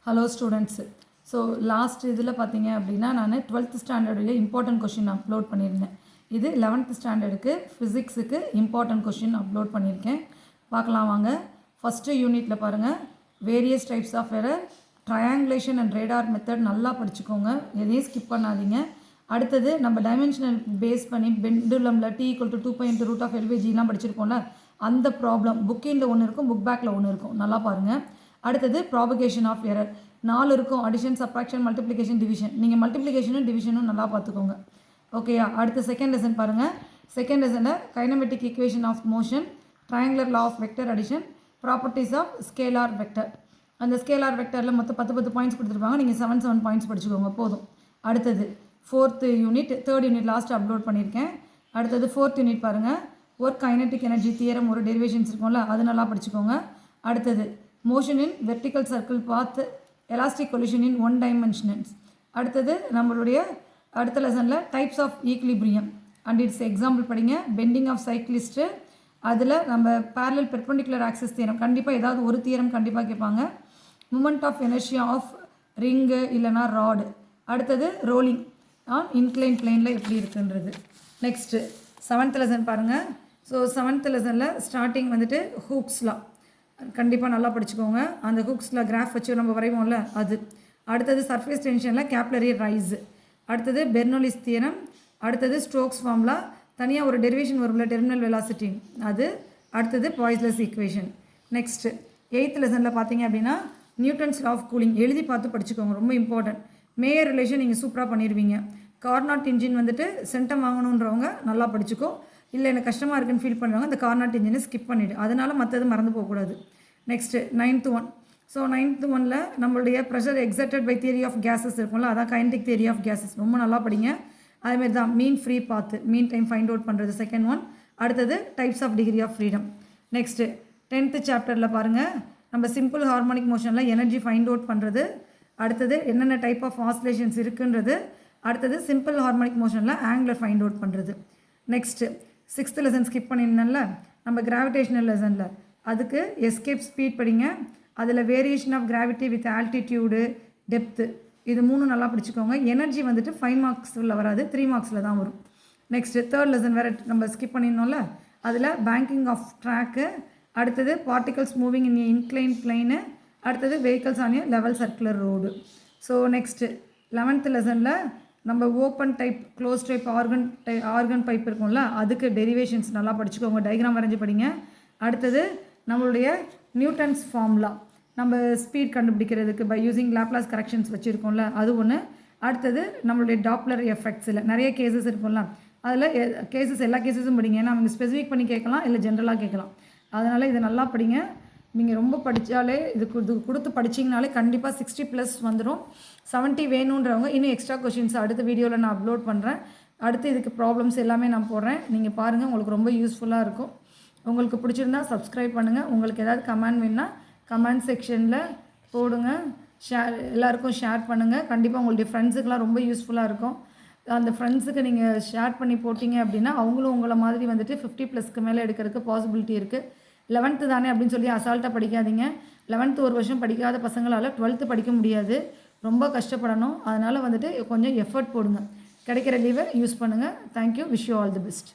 Hello students. So last இதில் பார்த்தீங்க அப்படின்னா நான் 12th ஸ்டாண்டர்டில் இம்பார்ட்டன்ட் கொஷின் அப்லோட் பண்ணியிருந்தேன். இது 11th ஸ்டாண்டர்டுக்கு ஃபிசிக்ஸுக்கு இம்பார்ட்டன்ட் கொஷின் அப்லோட் பண்ணியிருக்கேன். பார்க்கலாம் வாங்க. ஃபஸ்ட்டு யூனிட்டில் பாருங்கள், various types of error, triangulation and radar method நல்லா படிச்சுக்கோங்க, எதையும் ஸ்கிப் பண்ணாதீங்க. அடுத்தது நம்ம டைமென்ஷனல் பேஸ் பண்ணி பெண்டுலமில் t = 2π√L/g படிச்சிருக்கோம்ல, அந்த ப்ராப்ளம் புக்கிங்கில் ஒன்று இருக்கும், புக் பேக்கில் ஒன்று இருக்கும், நல்லா பாருங்கள். அடுத்தது ப்ராபகேஷன் ஆஃப் எரர் 4 இருக்கும், அடிஷன், சப்ராக்ஷன், மல்டிப்ளிகேஷன், டிவிஷன். நீங்கள் மல்டிப்ளிகேஷனும் டிவிஷனும் நல்லா பார்த்துக்கோங்க, ஓகேயா. அடுத்து செகண்ட் லெசன் பாருங்கள். செகண்ட் லெசனில் kinematic equation of motion, triangular law of vector addition, properties of scalar vector. அந்த ஸ்கேலார் வெக்டரில் மொத்தம் 10 பாயிண்ட்ஸ் கொடுத்துருப்பாங்க, நீங்கள் 7 பாயிண்ட்ஸ் படிச்சுக்கோங்க போதும். அடுத்தது fourth unit, third unit last upload பண்ணியிருக்கேன். அடுத்தது ஃபோர்த் யூனிட் பாருங்கள், ஒர்க் கைனட்டிக் எனர்ஜி தியரம், ஒரு டெரிவேஷன்ஸ் இருக்கும்ல, அது நல்லா படிச்சுக்கோங்க. அடுத்தது motion in vertical circle path, elastic collision in 1 dimensions. அடுத்தது நம்மளுடைய அடுத்த லெசனில் types of equilibrium and its example படிங்க. பெண்டிங் ஆஃப் சைக்கிளிஸ்ட்டு, அதில் நம்ம பேரலல் பெர்பெண்டிகுலர் ஆக்சிஸ் தியரம், கண்டிப்பாக ஏதாவது ஒரு தியரம் கண்டிப்பாக கேட்பாங்க. Moment of energy of ring இல்லைனா ராடு. அடுத்தது ரோலிங் ஆன் இன்க்ளைன் பிளேனில் எப்படி இருக்குன்றது. நெக்ஸ்ட்டு 7th லெசன் பாருங்கள். ஸோ 7th லெசனில் ஸ்டார்டிங் வந்துட்டு ஹூக்ஸ்லாம் கண்டிப்பாக நல்லா படிச்சுக்கோங்க. அந்த ஹூக்ஸில் கிராஃப் வச்சு நம்ம வரைவோம்ல அது. அடுத்தது சர்ஃபேஸ் டென்ஷனில் கேப்லரி ரைஸ். அடுத்தது பெர்னோலிஸ் தியரம். அடுத்தது ஸ்ட்ரோக்ஸ் ஃபார்முலா, தனியாக ஒரு டெரிவேஷன் வரும்ல, டெர்மினல் வெலாசிட்டி அது. அடுத்தது பாய்ஸ்லெஸ் ஈக்குவேஷன். நெக்ஸ்ட்டு 8th லெசனில் பார்த்தீங்க அப்படின்னா நியூட்டன்ஸ் லா ஆஃப் கூலிங் எழுதி பார்த்து படிச்சுக்கோங்க, ரொம்ப இம்பார்ட்டன்ட். மேயர் ரிலேஷன் நீங்கள் சூப்பராக பண்ணிடுவீங்க. கார்னாட் இன்ஜின் வந்துட்டு சென்டம் வாங்கணுன்றவங்க நல்லா படிச்சுக்கோ, இல்லை எனக்கு கஷ்டமாக இருக்குன்னு ஃபீல் பண்ணுறவங்க அந்த கார்னாட் இன்ஜினை ஸ்கிப் பண்ணிவிடு, அதனால் மற்றது மறந்து போகக்கூடாது. Next 9th one. So 9th ஒனில் நம்மளுடைய pressure exerted by theory of gases இருக்கும்ல, அதான் கைனடிக் தியரி ஆஃப் கேஸஸ், ரொம்ப நல்லா படிங்க. அதேமாதிரி தான் mean free path, mean time find out பண்ணுறது செகண்ட் ஒன். அடுத்தது types of degree of freedom. Next 10th சாப்டரில் பாருங்கள், நம்ம சிம்பிள் ஹார்மோனிக் மோஷனில் எனர்ஜி ஃபைண்ட் அவுட் பண்ணுறது. அடுத்தது என்னென்ன டைப் ஆஃப் ஆசிலேஷன்ஸ் இருக்குன்றது. அடுத்தது சிம்பிள் ஹார்மோனிக் மோஷனில் ஆங்குலர் ஃபைண்ட் அவுட் பண்ணுறது. நெக்ஸ்ட்டு 6th லெசன் ஸ்கிப் பண்ணியிருந்தேன்ல நம்ம கிராவிடேஷனல் லெசனில், அதுக்கு எஸ்கேப் ஸ்பீட் படிங்க. அதில் variation of gravity with altitude, depth, இது 3 நல்லா படிச்சுக்கோங்க. எனர்ஜி வந்துட்டு 5 மார்க்ஸில் வராது, 3 மார்க்ஸில் தான் வரும். நெக்ஸ்ட்டு 3rd லெசன் வேறு நம்ம ஸ்கிப் பண்ணியிருந்தோம்ல, அதில் பேங்கிங் ஆஃப் ட்ராக்கு. அடுத்தது particles moving in incline plane. அடுத்தது vehicles on a level circular road. So next 11th லெசனில் நம்ம open type, close type organ pipe இருக்கும்ல, அதுக்கு டெரிவேஷன்ஸ் நல்லா படிச்சுக்கோங்க, டயக்ராம் வரைஞ்சி படிங்க. அடுத்தது நம்மளுடைய நியூட்டன்ஸ் ஃபார்முலா, நம்ம ஸ்பீட் கண்டுபிடிக்கிறதுக்கு பை யூஸிங் லாப்லாஸ் கரெக்ஷன்ஸ் வச்சுருக்கோம்ல, அது ஒன்று. அடுத்தது நம்மளுடைய டாப்லர் எஃபெக்ட்ஸில் நிறைய கேசஸ் இருக்கும்ல, அதில் கேசஸ் எல்லா கேசஸும் படிங்க, ஏன்னா அவங்க ஸ்பெசிஃபிக் பண்ணி கேட்கலாம், இல்லை ஜென்ரலாக கேட்கலாம். அதனால் இதை நல்லா படிங்க. நீங்கள் ரொம்ப படித்தாலே இது கொடுத்து படிச்சிங்கனாலே கண்டிப்பாக 60+ வந்துடும். 70 வேணுன்றவங்க இன்னும் எக்ஸ்ட்ரா கொஷின்ஸ் அடுத்த வீடியோவில் நான் அப்லோட் பண்ணுறேன். அடுத்து இதுக்கு ப்ராப்ளம்ஸ் எல்லாமே நான் போடுறேன், நீங்கள் பாருங்கள், உங்களுக்கு ரொம்ப யூஸ்ஃபுல்லாக இருக்கும். உங்களுக்கு பிடிச்சிருந்தா சப்ஸ்கிரைப் பண்ணுங்கள். உங்களுக்கு ஏதாவது கமெண்ட் வேணுன்னா கமெண்ட் செக்ஷனில் போடுங்க, எல்லாருக்கும் ஷேர் பண்ணுங்கள். கண்டிப்பாக உங்களுடைய ஃப்ரெண்ட்ஸுக்கெலாம் ரொம்ப யூஸ்ஃபுல்லாக இருக்கும். அந்த ஃப்ரெண்ட்ஸுக்கு நீங்கள் ஷேர் பண்ணி போட்டிங்க அப்படின்னா அவங்களும் உங்களை மாதிரி வந்துட்டு 50+க்கு மேலே எடுக்கிறதுக்கு பாசிபிலிட்டி இருக்குது. 11th தானே அப்படின்னு சொல்லி அசால்ட்டாக படிக்காதீங்க. 11th ஒரு வருஷம் படிக்காத பசங்களால் 12th படிக்க முடியாது, ரொம்ப கஷ்டப்படணும். அதனால் வந்துட்டு கொஞ்சம் எஃபர்ட் போடுங்க, கிடைக்கிற லீவை யூஸ் பண்ணுங்கள். Thank you, wish you all the best.